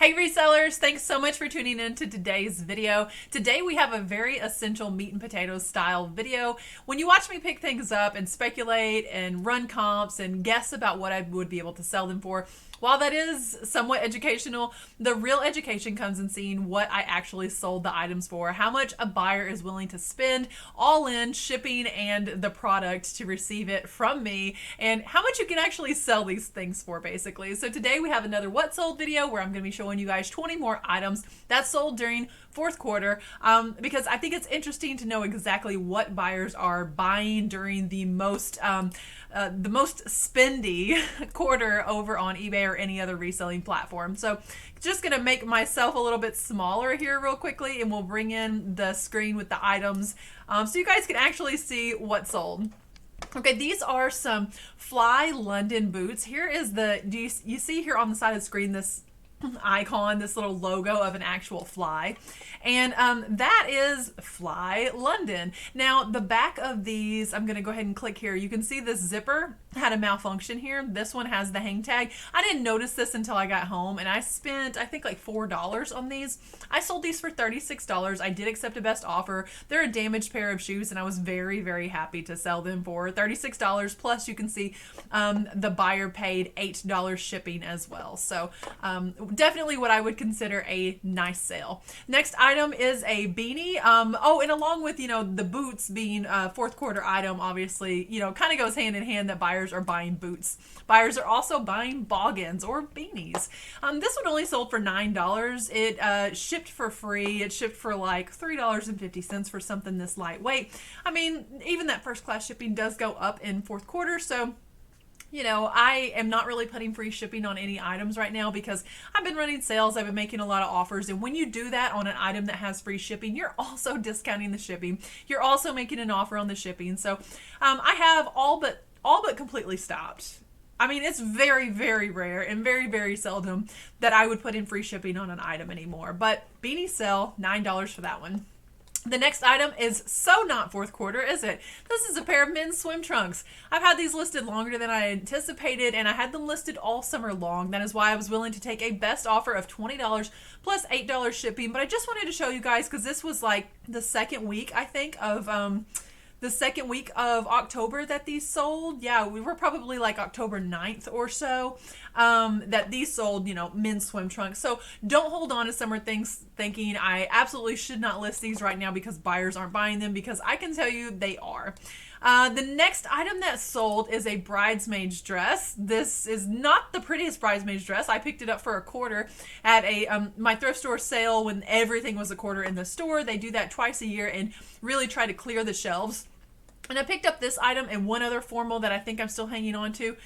Hey resellers, thanks so much for tuning in to today's video. Today we have a very essential meat and potatoes style video. When you watch me pick things up and speculate and run comps and guess about what I would be able to sell them for, while that is somewhat educational, the real education comes in seeing what I actually sold the items for, how much a buyer is willing to spend all in shipping and the product to receive it from me, and how much you can actually sell these things for basically. So today we have another what sold video where I'm going to be showing you guys 20 more items that sold during fourth quarter, because I think it's interesting to know exactly what buyers are buying during the most spendy quarter over on eBay or any other reselling platform. So just gonna make myself a little bit smaller here real quickly, and we'll bring in the screen with the items so you guys can actually see what sold. Okay, these are some Fly London boots. Here is you see here on the side of the screen this icon, this little logo of an actual fly, and that is Fly London. Now the back of these, I'm gonna go ahead and click here. You can see this zipper had a malfunction here. This one has the hang tag. I didn't notice this until I got home, and I spent I think like $4 on these. I sold these for $36. I did accept a best offer. They're a damaged pair of shoes, and I was very happy to sell them for $36, plus you can see the buyer paid $8 shipping as well. So definitely what I would consider a nice sale. Next item is a beanie. Oh, and along with, the boots being a fourth quarter item, obviously, kind of goes hand in hand that buyers are buying boots. Buyers are also buying boggins or beanies. This one only sold for $9. It shipped for free. It shipped for like $3.50 for something this lightweight. I mean, even that first class shipping does go up in fourth quarter, so I am not really putting free shipping on any items right now because I've been running sales. I've been making a lot of offers. And when you do that on an item that has free shipping, you're also discounting the shipping. You're also making an offer on the shipping. So I have all but completely stopped. I mean, it's very rare and very seldom that I would put in free shipping on an item anymore. But beanie sell, $9 for that one. The next item is so not fourth quarter, is it? This is a pair of men's swim trunks. I've had these listed longer than I anticipated, and I had them listed all summer long. That is why I was willing to take a best offer of $20 plus $8 shipping. But I just wanted to show you guys because this was like the second week, I think, of October that these sold. Yeah, we were probably like October 9th or so that these sold, men's swim trunks. So don't hold on to summer things thinking I absolutely should not list these right now because buyers aren't buying them, because I can tell you they are. The next item that sold is a bridesmaid's dress. This is not the prettiest bridesmaid's dress. I picked it up for a quarter at my thrift store sale when everything was a quarter in the store. They do that twice a year and really try to clear the shelves. And I picked up this item and one other formal that I think I'm still hanging on to.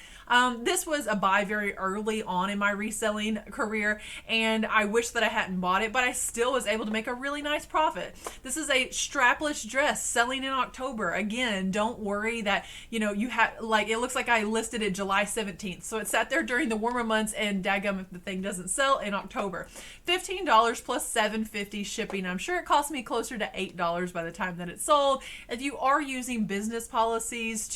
This was a buy very early on in my reselling career, and I wish that I hadn't bought it, but I still was able to make a really nice profit. This is a strapless dress selling in October. Again, don't worry that, you have, like, it looks like I listed it July 17th. So it sat there during the warmer months, and daggum if the thing doesn't sell in October. $15 plus $7.50 shipping. I'm sure it cost me closer to $8 by the time that it sold. If you are using business policies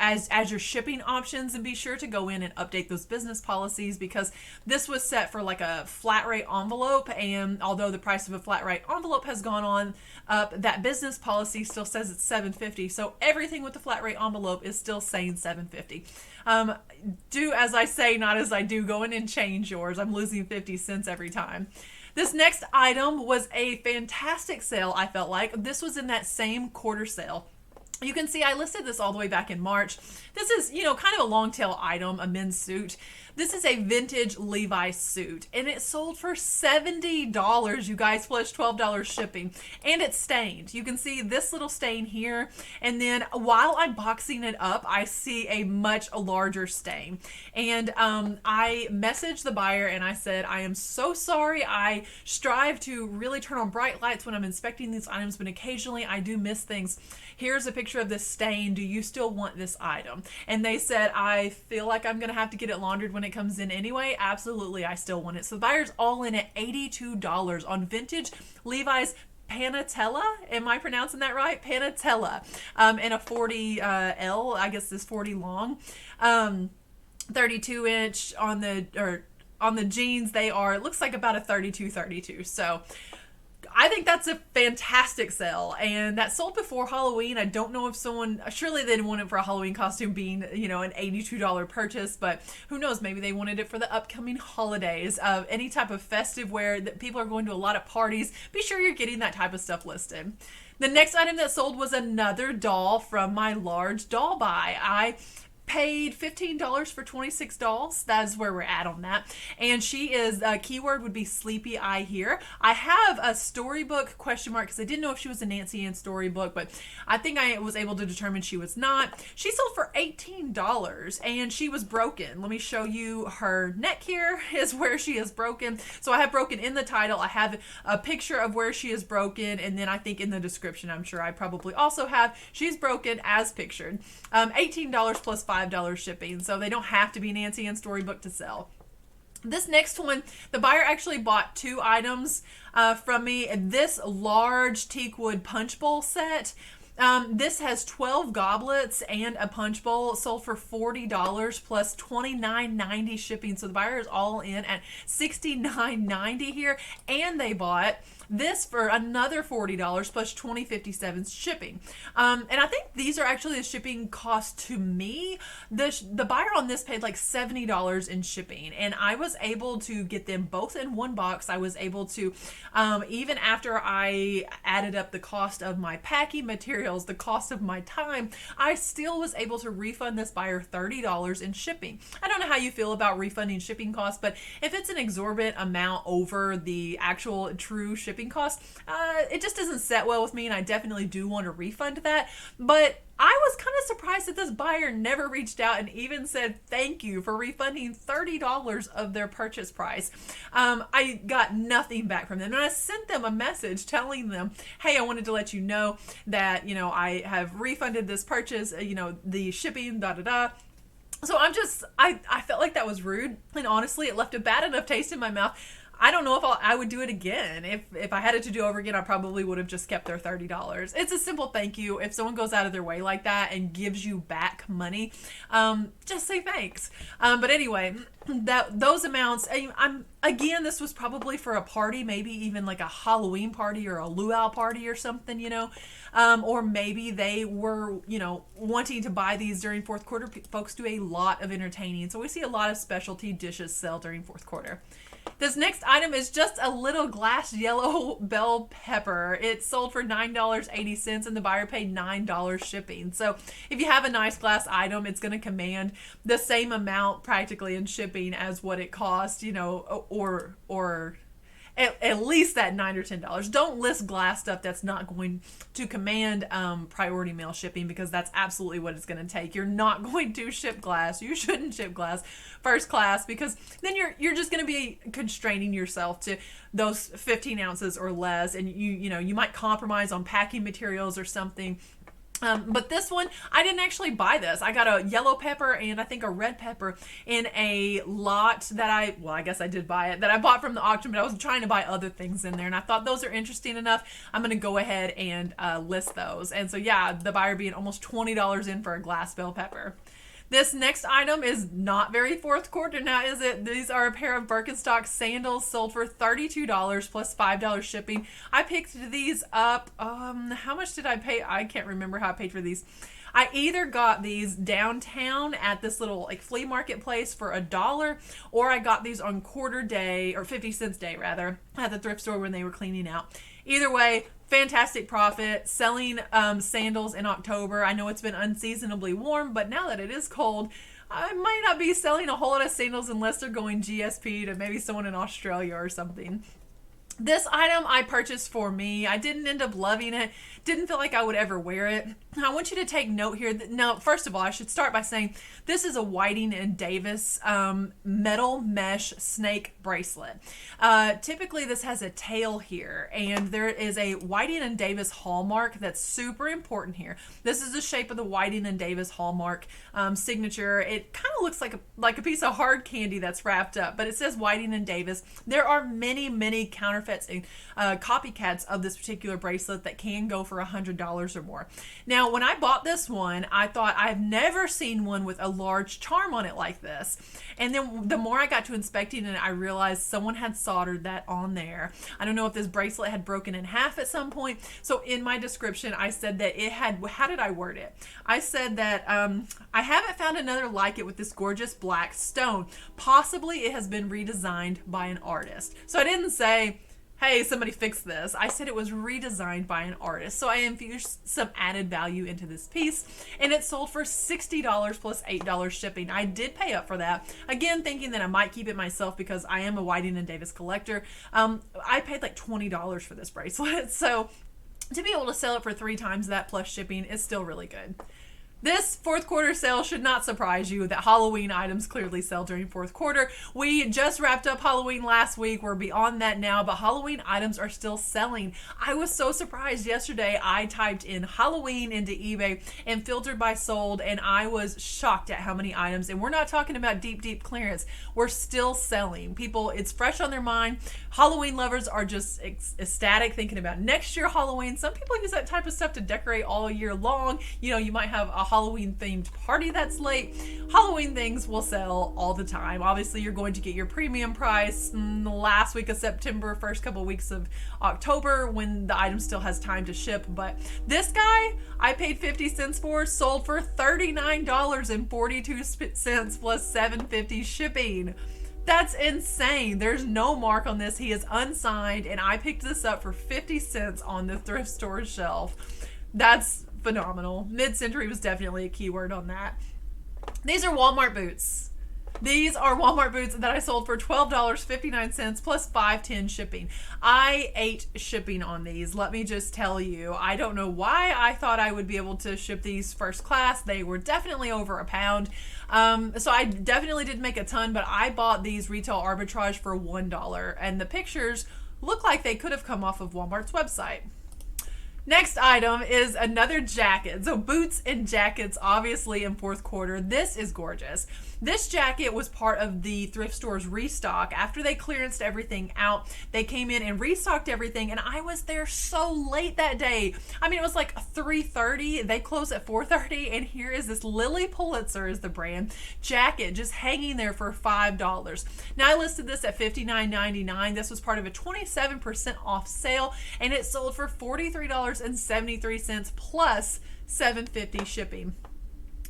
as your shipping options, and be sure to go in and update those business policies, because this was set for like a flat rate envelope, and although the price of a flat rate envelope has gone on up, that business policy still says it's $7.50. So everything with the flat rate envelope is still saying $7.50. Do as I say, not as I do. Go in and change yours. I'm losing 50 cents every time. This next item was a fantastic sale, I felt like. This was in that same quarter sale. You can see I listed this all the way back in March. This is, kind of a long tail item, a men's suit. This is a vintage Levi suit, and it sold for $70, you guys, plus $12 shipping, and it's stained. You can see this little stain here, and then while I'm boxing it up, I see a much larger stain. And I messaged the buyer and I said, I am so sorry. I strive to really turn on bright lights when I'm inspecting these items, but occasionally I do miss things. Here's a picture of this stain. Do you still want this item? And they said, I feel like I'm going to have to get it laundered when it comes in anyway. Absolutely, I still want it. So the buyer's all in at $82 on vintage Levi's Panatella. Am I pronouncing that right? Panatella. And a 40 L, I guess this 40 long. 32 inch on the, or on the jeans, they are, it looks like about a 32. So I think that's a fantastic sale, and that sold before Halloween. I don't know if someone, surely they didn't want it for a Halloween costume being, an $82 purchase, but who knows, maybe they wanted it for the upcoming holidays. Any type of festive wear that people are going to a lot of parties, be sure you're getting that type of stuff listed. The next item that sold was another doll from my large doll buy. I paid $15 for 26 dolls. That's where we're at on that. And she is, keyword would be sleepy eye here. I have a storybook question mark because I didn't know if she was a Nancy Ann storybook, but I think I was able to determine she was not. She sold for $18 and she was broken. Let me show you her neck. Here is where she is broken. So I have broken in the title. I have a picture of where she is broken, and then I think in the description, I'm sure I probably also have she's broken as pictured. $18 plus $5 shipping, so they don't have to be Nancy Ann storybook to sell. This next one, the buyer actually bought 2 items from me. This large teakwood punch bowl set. This has 12 goblets and a punch bowl, sold for $40 plus $29.90 shipping. So the buyer is all in at $69.90 here, and they bought this for another $40 plus $20.57 shipping. And I think these are actually the shipping cost to me. The buyer on this paid like $70 in shipping, and I was able to get them both in one box. I was able to, even after I added up the cost of my packing materials, the cost of my time, I still was able to refund this buyer $30 in shipping. I don't know how you feel about refunding shipping costs, but if it's an exorbitant amount over the actual true shipping cost, it just doesn't set well with me, and I definitely do want to refund that. But I was kind of surprised that this buyer never reached out and even said thank you for refunding $30 of their purchase price. I got nothing back from them, and I sent them a message telling them, hey, I wanted to let you know that, I have refunded this purchase, the shipping, So I felt like that was rude, and honestly, it left a bad enough taste in my mouth. I don't know if I would do it again. If I had it to do over again, I probably would have just kept their $30. It's a simple thank you. If someone goes out of their way like that and gives you back money, just say thanks. But anyway, those amounts, again, this was probably for a party, maybe even like a Halloween party or a luau party or something, or maybe they were, wanting to buy these during fourth quarter. Folks do a lot of entertaining, so we see a lot of specialty dishes sell during fourth quarter. This next item is just a little glass yellow bell pepper. It sold for $9.80 and the buyer paid $9 shipping. So if you have a nice glass item, it's going to command the same amount practically in shipping as what it cost, or at least that $9 or $10. Don't list glass stuff that's not going to command priority mail shipping, because that's absolutely what it's going to take. You're not going to ship glass. You shouldn't ship glass first class, because then you're just going to be constraining yourself to those 15 ounces or less, and you might compromise on packing materials or something. But this one, I didn't actually buy this. I got a yellow pepper and I think a red pepper in a lot that I guess I did buy it, that I bought from the auction, but I was trying to buy other things in there, and I thought those are interesting enough. I'm going to go ahead and list those. And so yeah, the buyer being almost $20 in for a glass bell pepper. This next item is not very fourth quarter now, is it? These are a pair of Birkenstock sandals sold for $32 plus $5 shipping. I picked these up. How much did I pay? I can't remember how I paid for these. I either got these downtown at this little flea market place for $1, or I got these on quarter day, or 50 cents day rather, at the thrift store when they were cleaning out. Either way, fantastic profit. Selling sandals in October. I know it's been unseasonably warm, but now that it is cold, I might not be selling a whole lot of sandals unless they're going GSP to maybe someone in Australia or something. This item I purchased for me. I didn't end up loving it. Didn't feel like I would ever wear it. I want you to take note here. Now, first of all, I should start by saying this is a Whiting and Davis metal mesh snake bracelet. Typically, this has a tail here, and there is a Whiting and Davis hallmark that's super important here. This is the shape of the Whiting and Davis hallmark signature. It kind of looks like a piece of hard candy that's wrapped up, but it says Whiting and Davis. There are many counterfeit counterfeits and copycats of this particular bracelet that can go for $100 or more. Now, when I bought this one, I thought I've never seen one with a large charm on it like this. And then the more I got to inspecting it, I realized someone had soldered that on there. I don't know if this bracelet had broken in half at some point. So in my description, I said that it had, how did I word it? I said that I haven't found another like it with this gorgeous black stone. Possibly it has been redesigned by an artist. So I didn't say, hey, somebody fix this. I said it was redesigned by an artist. So I infused some added value into this piece, and it sold for $60 plus $8 shipping. I did pay up for that. Again, thinking that I might keep it myself because I am a Whiting and Davis collector. I paid like $20 for this bracelet. So to be able to sell it for 3 times that plus shipping is still really good. This fourth quarter sale should not surprise you that Halloween items clearly sell during fourth quarter. We just wrapped up Halloween last week. We're beyond that now, but Halloween items are still selling. I was so surprised yesterday. I typed in Halloween into eBay and filtered by sold, and I was shocked at how many items. And we're not talking about deep, deep clearance. We're still selling. People, it's fresh on their mind. Halloween lovers are just ecstatic thinking about next year Halloween. Some people use that type of stuff to decorate all year long. You know, you might have a Halloween themed party that's late. Halloween things will sell all the time. Obviously, you're going to get your premium price the last week of September, first couple weeks of October when the item still has time to ship. But this guy, I paid 50 cents for, sold for $39.42 plus $7.50 shipping. That's insane. There's no mark on this. He is unsigned, and I picked this up for 50 cents on the thrift store shelf. That's phenomenal. Mid-century was definitely a keyword on that. These are Walmart boots. These are Walmart boots that I sold for $12.59 plus $5.10 shipping. I ate shipping on these. Let me just tell you, I don't know why I thought I would be able to ship these first class. They were definitely over £1. So I definitely didn't make a ton, but I bought these retail arbitrage for $1, and the pictures look like they could have come off of Walmart's website. Next item is another jacket. So boots and jackets, obviously in fourth quarter. This is gorgeous. This jacket was part of the thrift store's restock. After they clearanced everything out, they came in and restocked everything, and I was there so late that day. I mean, it was like 3:30. They closed at 4:30, and here is this Lily Pulitzer is the brand jacket just hanging there for $5. Now, I listed this at $59.99. This was part of a 27% off sale, and it sold for $43.73 plus $7.50 shipping.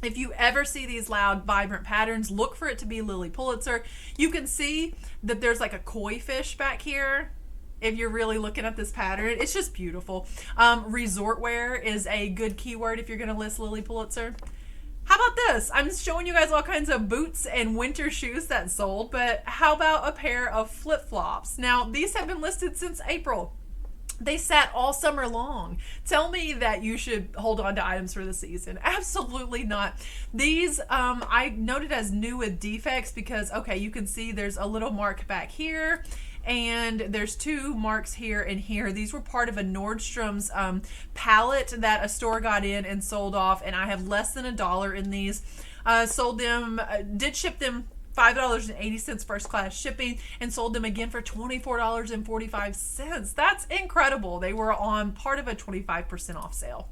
If you ever see these loud, vibrant patterns, look for it to be Lily Pulitzer. You can see that there's like a koi fish back here. If you're really looking at this pattern, it's just beautiful. Resort wear is a good keyword if you're going to list Lily Pulitzer. How about this? I'm showing you guys all kinds of boots and winter shoes that sold, but how about a pair of flip-flops? Now, these have been listed since April. They sat all summer long. Tell me that you should hold on to items for the season. Absolutely not. These I noted as new with defects because, okay, you can see there's a little mark back here, and there's 2 marks here and here. These were part of a Nordstrom's pallet that a store got in and sold off, and I have less than $1 in these. Sold them, did ship them $5.80 first class shipping, and sold them again for $24.45. That's incredible. They were on part of a 25% off sale.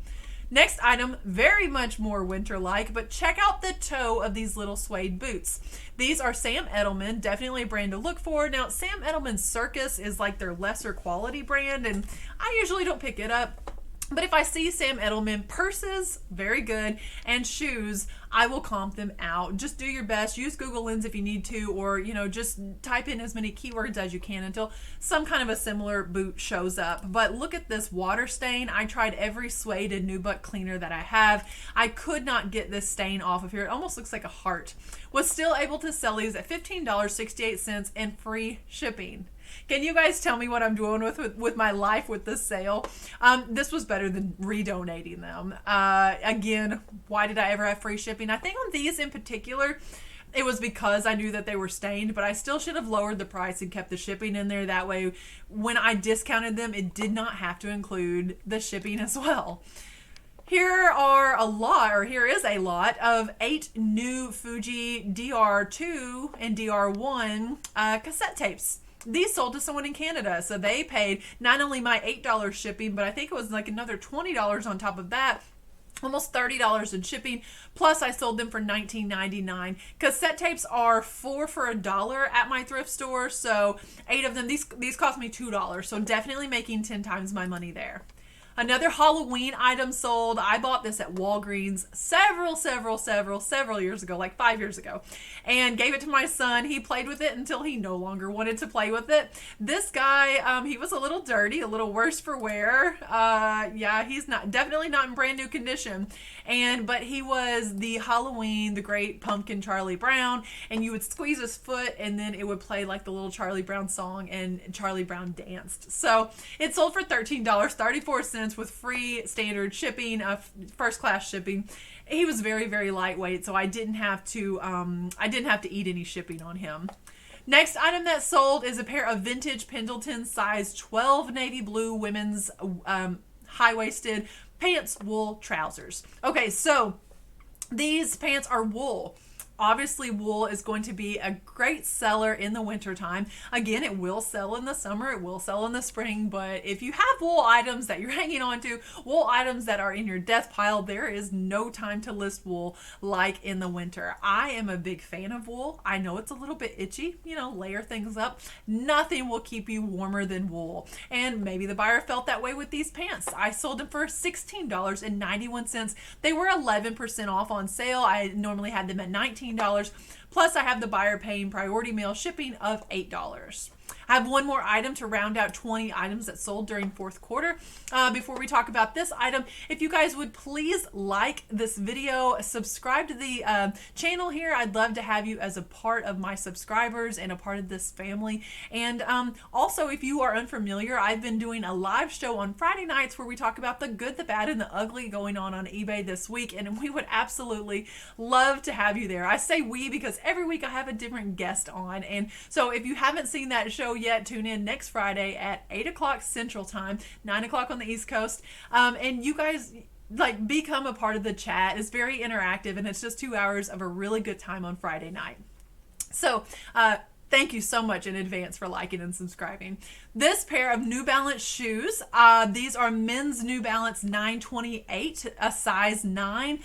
Next item, very much more winter-like, but check out the toe of these little suede boots. These are Sam Edelman, definitely a brand to look for. Now, Sam Edelman Circus is like their lesser quality brand, and I usually don't pick it up. But if I see Sam Edelman purses, very good, and shoes, I will comp them out. Just do your best. Use Google Lens if you need to, or, you know, just type in as many keywords as you can until some kind of a similar boot shows up. But look at this water stain. I tried every suede and nubuck cleaner that I have. I could not get this stain off of here. It almost looks like a heart. Was still able to sell these at $15.68 and free shipping. Can you guys tell me what I'm doing with my life with this sale? This was better than redonating them. Again, why did I ever have free shipping? I think on these in particular, it was because I knew that they were stained, but I still should have lowered the price and kept the shipping in there. That way, when I discounted them, it did not have to include the shipping as well. Here is a lot of 8 new Fuji DR2 and DR1 cassette tapes. these sold to someone in Canada. So they paid not only my $8 shipping, but I think it was like another $20 on top of that. Almost $30 in shipping. Plus I sold them for $19.99. Cassette tapes are 4 for $1 at my thrift store. So 8 of them, these cost me $2. So definitely making 10 times my money there. Another Halloween item sold. I bought this at Walgreens several years ago, like 5 years ago, and gave it to my son. He played with it until he no longer wanted to play with it. This guy, he was a little dirty, a little worse for wear. Yeah, he's definitely not in brand new condition. But he was the Halloween, the Great Pumpkin Charlie Brown, and you would squeeze his foot and then it would play like the little Charlie Brown song and Charlie Brown danced. So it sold for $13.34 with free standard shipping, first class shipping. He was very lightweight, so I didn't have to eat any shipping on him. Next item that sold is a pair of vintage Pendleton size 12 navy blue women's high-waisted pants wool trousers. Okay, so these pants are wool. Obviously, wool is going to be a great seller in the wintertime. Again, it will sell in the summer, it will sell in the spring, but if you have wool items that you're hanging on to, wool items that are in your death pile, there is no time to list wool like in the winter. I am a big fan of wool. I know it's a little bit itchy, layer things up. Nothing will keep you warmer than wool. And maybe the buyer felt that way with these pants. I sold them for $16.91. They were 11% off on sale. I normally had them at $19. Plus I have the buyer paying priority mail shipping of $8. I have one more item to round out 20 items that sold during fourth quarter. Before we talk about this item, if you guys would please like this video, subscribe to the channel here. I'd love to have you as a part of my subscribers and a part of this family. And also, if you are unfamiliar, I've been doing a live show on Friday nights where we talk about the good, the bad, and the ugly going on eBay this week. And we would absolutely love to have you there. I say we because every week I have a different guest on. And so if you haven't seen that show yet, tune in next Friday at 8 o'clock Central Time, 9 o'clock on the East Coast. And you guys become a part of the chat. It's very interactive and it's just 2 hours of a really good time on Friday night. So, thank you so much in advance for liking and subscribing. This pair of New Balance shoes, these are men's New Balance 928, a size 9.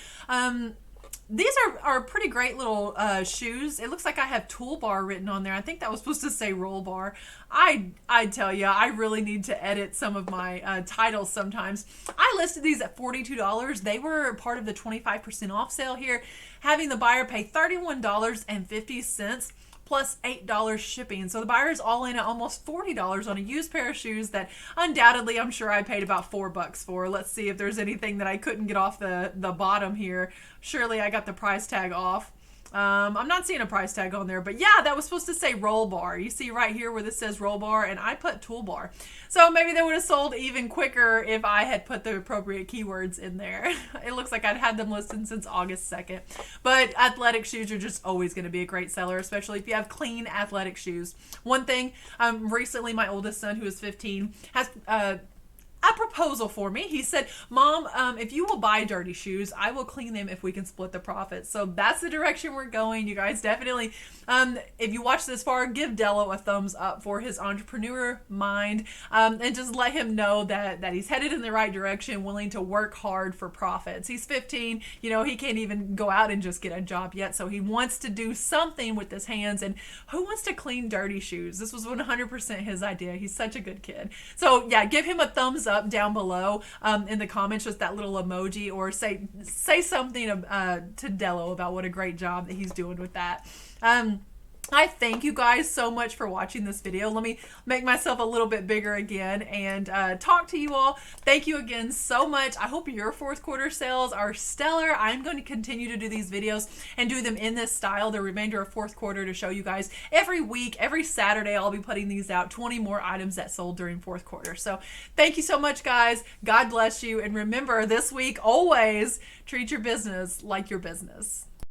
These are pretty great little shoes. It looks like I have toolbar written on there. I think that was supposed to say roll bar. I tell you, I really need to edit some of my titles sometimes. I listed these at $42. They were part of the 25% off sale here, having the buyer pay $31.50 plus $8 shipping. So the buyer is all in at almost $40 on a used pair of shoes that undoubtedly I'm sure I paid about $4 for. Let's see if there's anything that I couldn't get off the bottom here. Surely I got the price tag off. I'm not seeing a price tag on there, but yeah, that was supposed to say roll bar. You see right here where this says roll bar, and I put toolbar. So maybe they would have sold even quicker if I had put the appropriate keywords in there. It looks like I'd had them listed since August 2nd. But athletic shoes are just always going to be a great seller, especially if you have clean athletic shoes. One thing, recently my oldest son, who is 15, has a proposal for me. He said, Mom, if you will buy dirty shoes, I will clean them if we can split the profits. So that's the direction we're going. You guys definitely, if you watch this far, give Dello a thumbs up for his entrepreneur mind, and just let him know that he's headed in the right direction, willing to work hard for profits. He's 15, he can't even go out and just get a job yet. So he wants to do something with his hands, and who wants to clean dirty shoes? This was 100% his idea. He's such a good kid. So yeah, give him a thumbs up down below in the comments, just that little emoji, or say something to Dello about what a great job that he's doing with that. I thank you guys so much for watching this video. Let me make myself a little bit bigger again and talk to you all. Thank you again so much. I hope your fourth quarter sales are stellar. I'm going to continue to do these videos and do them in this style the remainder of fourth quarter to show you guys every week, every Saturday. I'll be putting these out, 20 more items that sold during fourth quarter. So thank you so much, guys. God bless you. And remember, this week, always treat your business like your business.